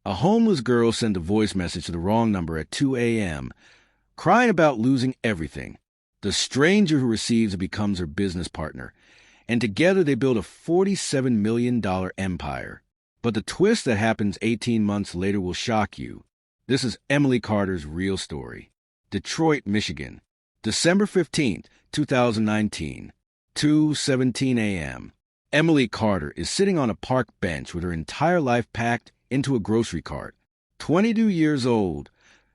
A homeless girl sent a voice message to the wrong number at 2 a.m., crying about losing everything. The stranger who receives it becomes her business partner, and together they build a $47 million empire. But the twist that happens 18 months later will shock you. This is Emily Carter's real story. Detroit, Michigan, December 15th, 2019, 2:17 a.m. Emily Carter is sitting on a park bench with her entire life packed into a grocery cart. 22 years old,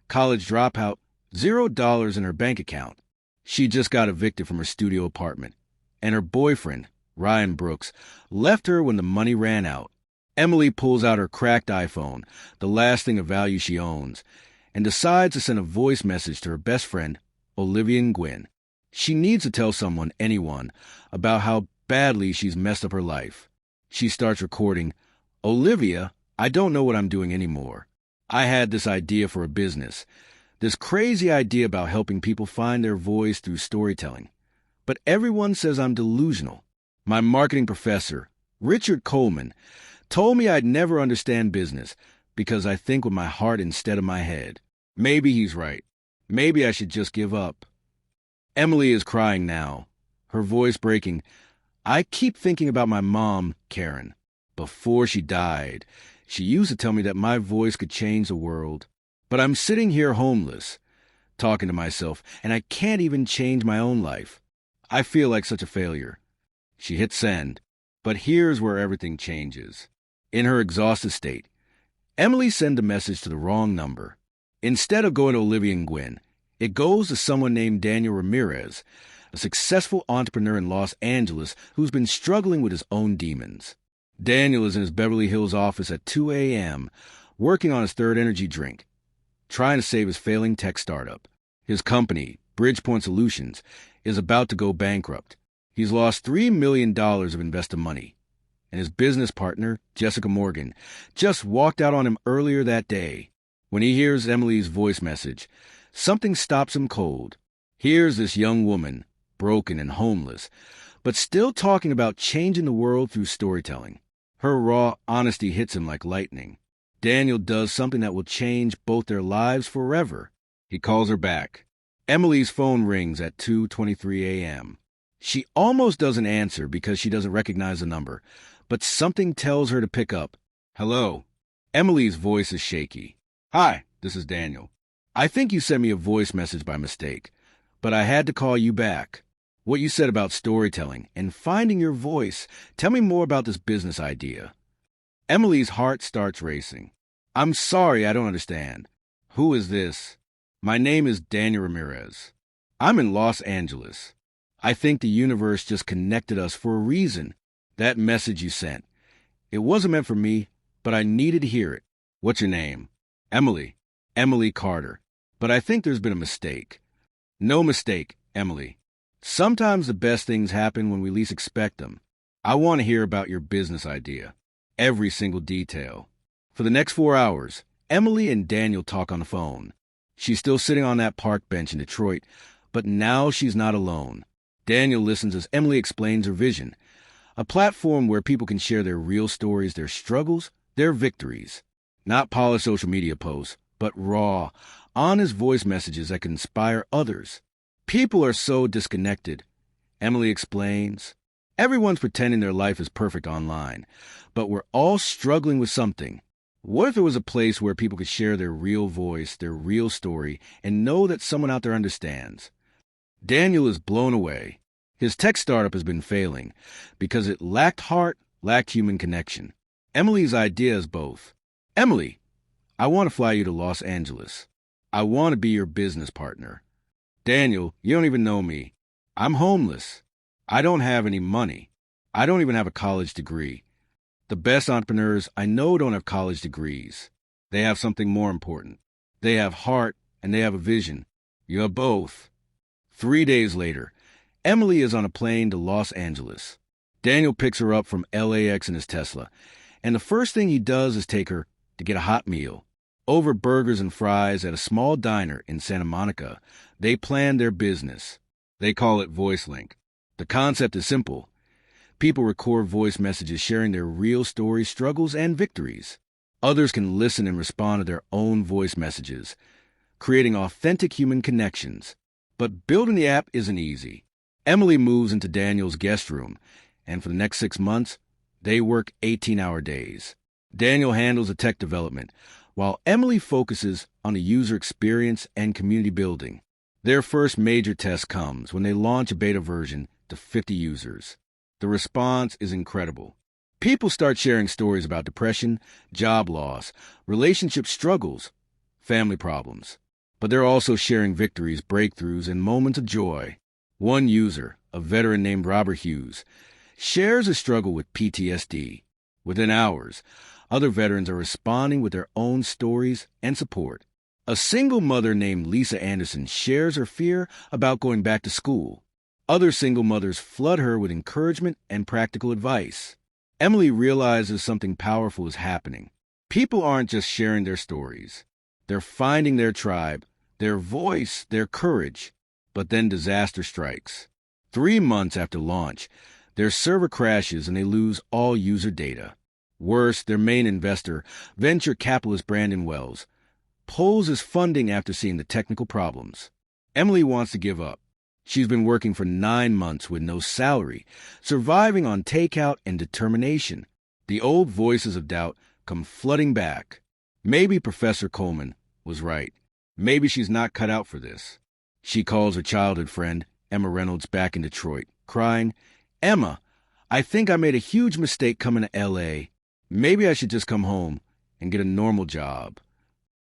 college dropout, $0 in her bank account. She just got evicted from her studio apartment, and her boyfriend, Ryan Brooks, left her when the money ran out. Emily pulls out her cracked iPhone, the last thing of value she owns, and decides to send a voice message to her best friend, Olivia Nguyen. She needs to tell someone, anyone, about how badly she's messed up her life. She starts recording, "Olivia, I don't know what I'm doing anymore. I had this idea for a business, this crazy idea about helping people find their voice through storytelling. But everyone says I'm delusional. My marketing professor, Richard Coleman, told me I'd never understand business because I think with my heart instead of my head. Maybe he's right. Maybe I should just give up." Emily is crying now, her voice breaking. "I keep thinking about my mom, Karen. Before she died, she used to tell me that my voice could change the world. But I'm sitting here homeless, talking to myself, and I can't even change my own life. I feel like such a failure." She hits send, but here's where everything changes. In her exhausted state, Emily sends a message to the wrong number. Instead of going to Olivia Nguyen, it goes to someone named Daniel Ramirez, a successful entrepreneur in Los Angeles who's been struggling with his own demons. Daniel is in his Beverly Hills office at 2 a.m., working on his third energy drink, trying to save his failing tech startup. His company, Bridgepoint Solutions, is about to go bankrupt. He's lost $3 million of investor money, and his business partner, Jessica Morgan, just walked out on him earlier that day. When he hears Emily's voice message, something stops him cold. Here's this young woman, broken and homeless, but still talking about changing the world through storytelling. Her raw honesty hits him like lightning. Daniel does something that will change both their lives forever. He calls her back. Emily's phone rings at 2:23 a.m. She almost doesn't answer because she doesn't recognize the number, but something tells her to pick up. "Hello." Emily's voice is shaky. "Hi, this is Daniel. I think you sent me a voice message by mistake, but I had to call you back. What you said about storytelling and finding your voice, tell me more about this business idea." Emily's heart starts racing. "I'm sorry, I don't understand. Who is this?" "My name is Daniel Ramirez. I'm in Los Angeles. I think the universe just connected us for a reason. That message you sent. It wasn't meant for me, but I needed to hear it. What's your name?" "Emily. Emily Carter. But I think there's been a mistake." "No mistake, Emily. Sometimes the best things happen when we least expect them. I want to hear about your business idea. Every single detail." For the next 4 hours, Emily and Daniel talk on the phone. She's still sitting on that park bench in Detroit, but now she's not alone. Daniel listens as Emily explains her vision, a platform where people can share their real stories, their struggles, their victories. Not polished social media posts, but raw, honest voice messages that can inspire others. "People are so disconnected," Emily explains. "Everyone's pretending their life is perfect online, but we're all struggling with something. What if there was a place where people could share their real voice, their real story, and know that someone out there understands?" Daniel is blown away. His tech startup has been failing because it lacked heart, lacked human connection. Emily's idea is both. "Emily, I want to fly you to Los Angeles. I want to be your business partner." "Daniel, you don't even know me. I'm homeless. I don't have any money. I don't even have a college degree. The best entrepreneurs I know don't have college degrees. They have something more important. They have heart and they have a vision. You have both." 3 days later, Emily is on a plane to Los Angeles. Daniel picks her up from LAX in his Tesla, and the first thing he does is take her to get a hot meal. Over burgers and fries at a small diner in Santa Monica, they plan their business. They call it VoiceLink. The concept is simple. People record voice messages sharing their real stories, struggles, and victories. Others can listen and respond to their own voice messages, creating authentic human connections. But building the app isn't easy. Emily moves into Daniel's guest room, and for the next 6 months, they work 18-hour days. Daniel handles the tech development, while Emily focuses on the user experience and community building. Their first major test comes when they launch a beta version to 50 users. The response is incredible. People start sharing stories about depression, job loss, relationship struggles, family problems. But they're also sharing victories, breakthroughs, and moments of joy. One user, a veteran named Robert Hughes, shares a struggle with PTSD. Within hours, other veterans are responding with their own stories and support. A single mother named Lisa Anderson shares her fear about going back to school. Other single mothers flood her with encouragement and practical advice. Emily realizes something powerful is happening. People aren't just sharing their stories. They're finding their tribe, their voice, their courage. But then disaster strikes. 3 months after launch, their server crashes and they lose all user data. Worse, their main investor, venture capitalist Brandon Wells, pulls his funding after seeing the technical problems. Emily wants to give up. She's been working for 9 months with no salary, surviving on takeout and determination. The old voices of doubt come flooding back. Maybe Professor Coleman was right. Maybe she's not cut out for this. She calls her childhood friend, Emma Reynolds, back in Detroit, crying, "Emma, I think I made a huge mistake coming to L.A. Maybe I should just come home and get a normal job."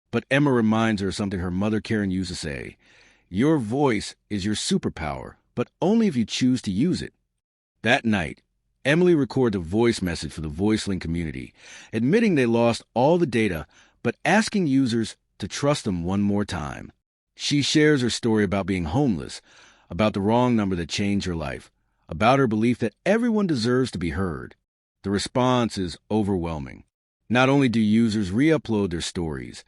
But Emma reminds her of something her mother Karen used to say, "Your voice is your superpower, but only if you choose to use it." That night, Emily records a voice message for the VoiceLink community, admitting they lost all the data, but asking users to trust them one more time. She shares her story about being homeless, about the wrong number that changed her life, about her belief that everyone deserves to be heard. The response is overwhelming. Not only do users re-upload their stories,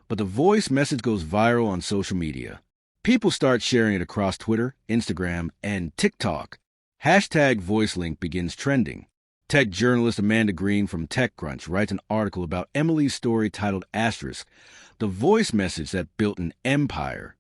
but the voice message goes viral on social media. People start sharing it across Twitter, Instagram, and TikTok. Hashtag VoiceLink begins trending. Tech journalist Amanda Green from TechCrunch writes an article about Emily's story titled Asterisk, the voice message that built an empire.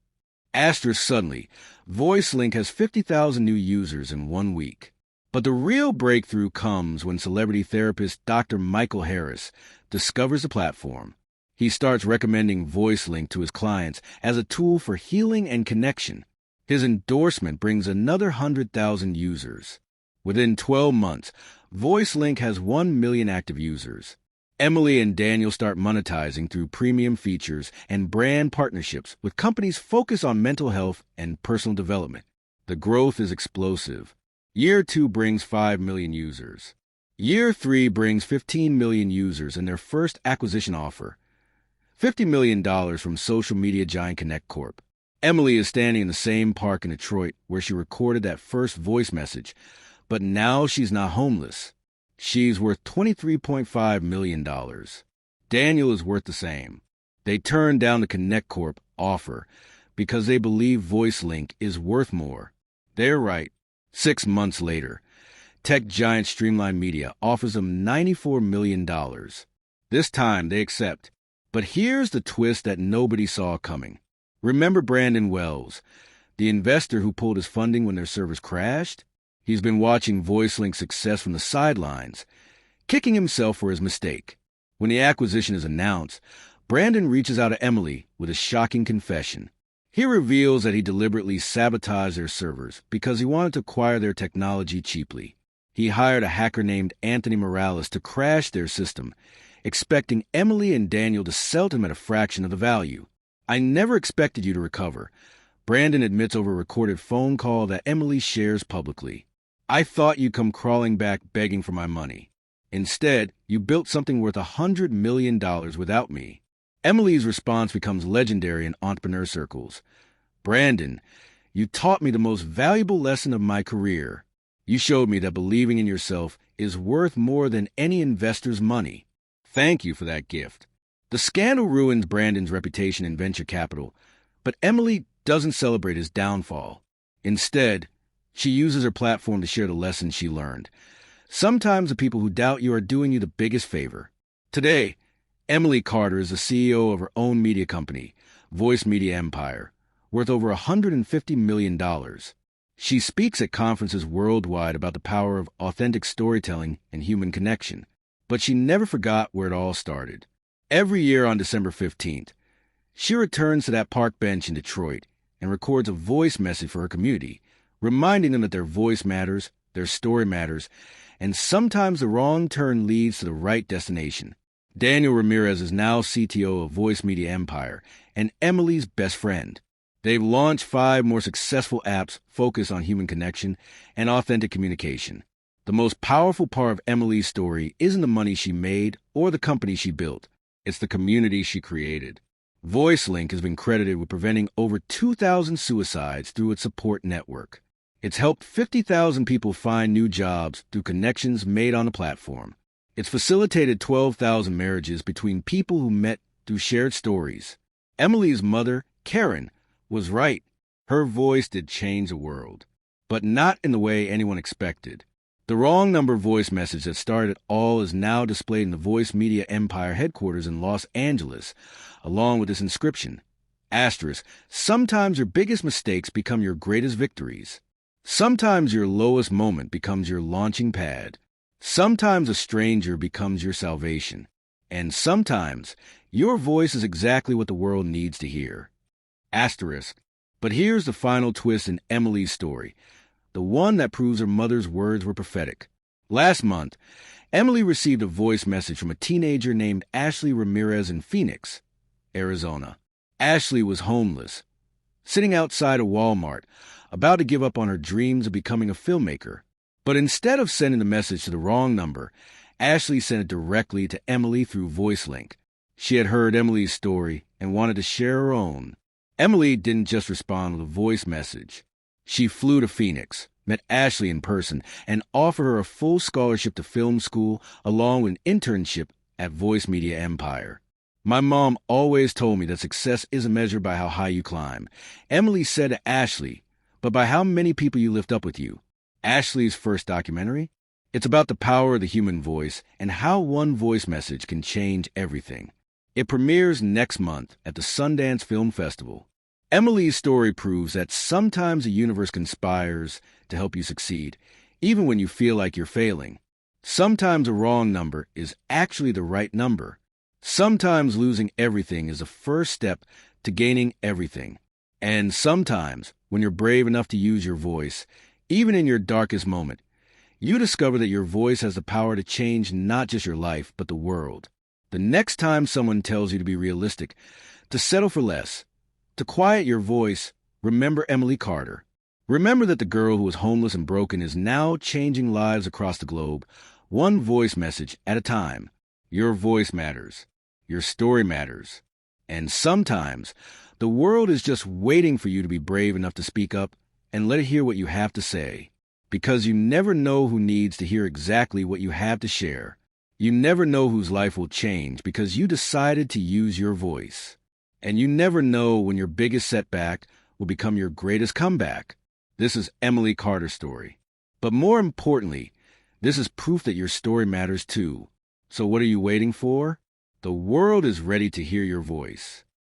Asterisk suddenly, VoiceLink has 50,000 new users in 1 week. But the real breakthrough comes when celebrity therapist Dr. Michael Harris discovers the platform. He starts recommending VoiceLink to his clients as a tool for healing and connection. His endorsement brings another 100,000 users. Within 12 months, VoiceLink has 1 million active users. Emily and Daniel start monetizing through premium features and brand partnerships with companies focused on mental health and personal development. The growth is explosive. Year 2 brings 5 million users. Year 3 brings 15 million users in their first acquisition offer, $50 million from social media giant Connect Corp. Emily is standing in the same park in Detroit where she recorded that first voice message, but now she's not homeless. She's worth $23.5 million. Daniel is worth the same. They turned down the Connect Corp offer because they believe VoiceLink is worth more. They're right. 6 months later, tech giant Streamline Media offers them $94 million. This time they accept. But here's the twist that nobody saw coming. Remember Brandon Wells, the investor who pulled his funding when their servers crashed? He's been watching VoiceLink's success from the sidelines, kicking himself for his mistake. When the acquisition is announced, Brandon reaches out to Emily with a shocking confession. He reveals that he deliberately sabotaged their servers because he wanted to acquire their technology cheaply. He hired a hacker named Anthony Morales to crash their system, expecting Emily and Daniel to sell to him at a fraction of the value. "I never expected you to recover," Brandon admits over a recorded phone call that Emily shares publicly. "I thought you'd come crawling back begging for my money. Instead, you built something worth $100 million without me." Emily's response becomes legendary in entrepreneur circles. "Brandon, you taught me the most valuable lesson of my career. You showed me that believing in yourself is worth more than any investor's money. Thank you for that gift." The scandal ruins Brandon's reputation in venture capital, but Emily doesn't celebrate his downfall. Instead, she uses her platform to share the lessons she learned. Sometimes the people who doubt you are doing you the biggest favor. Today, Emily Carter is the CEO of her own media company, Voice Media Empire, worth over $150 million. She speaks at conferences worldwide about the power of authentic storytelling and human connection. But she never forgot where it all started. Every year on December 15th, she returns to that park bench in Detroit and records a voice message for her community, reminding them that their voice matters, their story matters, and sometimes the wrong turn leads to the right destination. Daniel Ramirez is now CTO of Voice Media Empire and Emily's best friend. They've launched 5 more successful apps focused on human connection and authentic communication. The most powerful part of Emily's story isn't the money she made or the company she built. It's the community she created. VoiceLink has been credited with preventing over 2,000 suicides through its support network. It's helped 50,000 people find new jobs through connections made on the platform. It's facilitated 12,000 marriages between people who met through shared stories. Emily's mother, Karen, was right. Her voice did change the world, but not in the way anyone expected. The wrong number voice message that started it all is now displayed in the Voice Media Empire headquarters in Los Angeles, along with this inscription. Asterisk, sometimes your biggest mistakes become your greatest victories. Sometimes your lowest moment becomes your launching pad. Sometimes a stranger becomes your salvation. And sometimes your voice is exactly what the world needs to hear. Asterisk. But here's the final twist in Emily's story, the one that proves her mother's words were prophetic. Last month, Emily received a voice message from a teenager named Ashley Ramirez in Phoenix, Arizona. Ashley was homeless, sitting outside a Walmart, about to give up on her dreams of becoming a filmmaker. But instead of sending the message to the wrong number, Ashley sent it directly to Emily through VoiceLink. She had heard Emily's story and wanted to share her own. Emily didn't just respond with a voice message. She flew to Phoenix, met Ashley in person, and offered her a full scholarship to film school along with an internship at Voice Media Empire. My mom always told me that success isn't measured by how high you climb. Emily said to Ashley, but by how many people you lift up with you. Ashley's first documentary? It's about the power of the human voice and how one voice message can change everything. It premieres next month at the Sundance Film Festival. Emily's story proves that sometimes the universe conspires to help you succeed, even when you feel like you're failing. Sometimes a wrong number is actually the right number. Sometimes losing everything is the first step to gaining everything. And sometimes, when you're brave enough to use your voice, even in your darkest moment, you discover that your voice has the power to change not just your life, but the world. The next time someone tells you to be realistic, to settle for less, to quiet your voice, remember Emily Carter. Remember that the girl who was homeless and broken is now changing lives across the globe, one voice message at a time. Your voice matters. Your story matters. And sometimes, the world is just waiting for you to be brave enough to speak up and let it hear what you have to say. Because you never know who needs to hear exactly what you have to share. You never know whose life will change because you decided to use your voice. And you never know when your biggest setback will become your greatest comeback. This is Emily Carter's story. But more importantly, this is proof that your story matters too. So what are you waiting for? The world is ready to hear your voice.